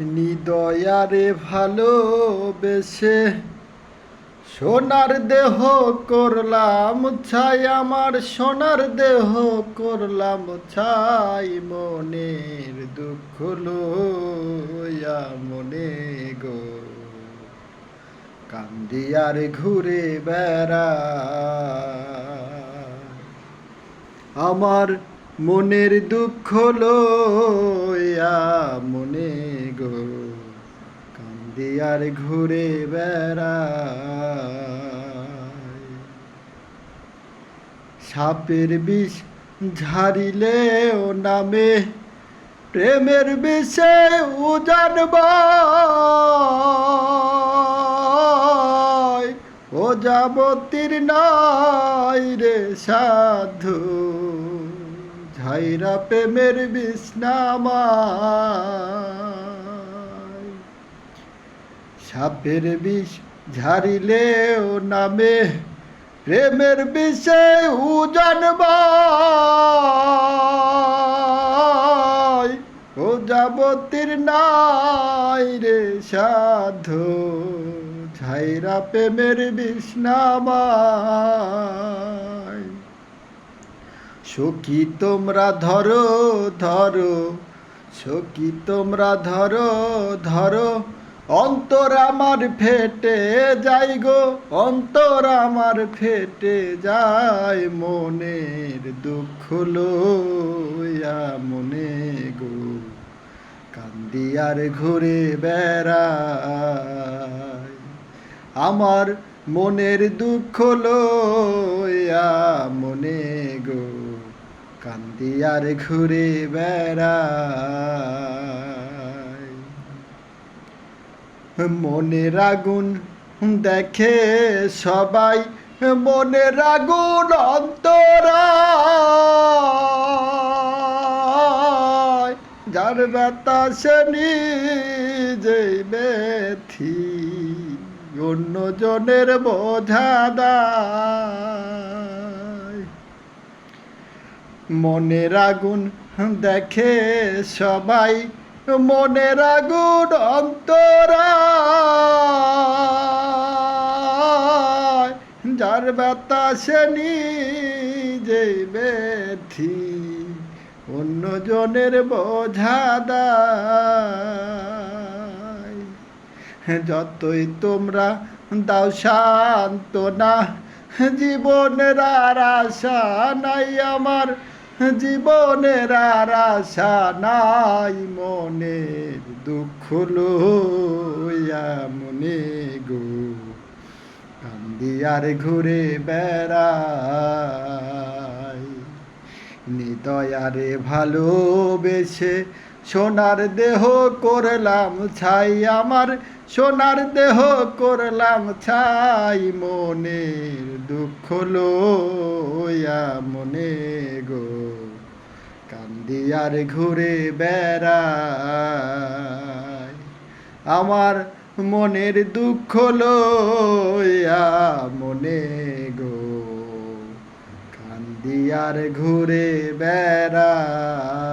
নিদয়ারে ভালোবেসে সোনার দেহ করলাম ছাই, আমার সোনার দেহ করলাম ছাই, মনের দুঃখ লইয়া মনে গো কান্দিয়ার ঘুরে বেড়া। আমার মনের দুঃখ লইয়া মনে গো কান্দিয়ার ঘুরে বেড়ায়। সাপের বিষ ঝারিলেও নামে প্রেমের বিষে উজানব, ও যাবতীর নাই রে সাধু, ঝাইরা প্রেমের বিষ্ণামায়। সাপের বিষ ঝারিলেও নামে প্রেমের বিষে উজানব, ও যাবতীর নাই রে সাধু, ঝাইরা প্রেমের বিষ্ণামায়। সখী তোমরা ধরো ধরো, সখী তোমরা ধরো ধরো, অন্তর আমার ফেটে যায় গো, অন্তর আমার ফেটে যায়, মনের দুঃখ লইয়া মনে গো কান্দিয়ার ঘুরে বেড়ায়। আমার মনের দুঃখ লইয়া মনে গো কান্দিয়ার ঘুরে বেড়ায়। মনের আগুন দেখে সবাই, মনের আগুন অন্তরায়, যার বাতাসে নিজেই ব্যথি অন্য জনের বোঝা দায়। মনের আগুন দেখে সবাই, মনের আগুন অন্তরায়, যার বাতাসে নিজেই ব্যথি অন্য জনের বোঝা দায়। যতই তোমরা দাও সান্ত্বনা, জীবনের আর আশা নাই আমার, জীবনের আর আশা নাই, মনের দুঃখ লইয়া মনে গো কান্দিয়ার ঘুরে বেড়াই। নিদয়ারে ভালোবেসে সোনার দেহ করলাম ছাই, আমার সোনার দেহ করলাম ছাই, মনের দুঃখ লইয়া মনে গো কান্দিয়ার ঘুরে বেড়াই। আমার মনের দুঃখ লইয়া মনে গো কান্দিয়ার ঘুরে বেড়ায়।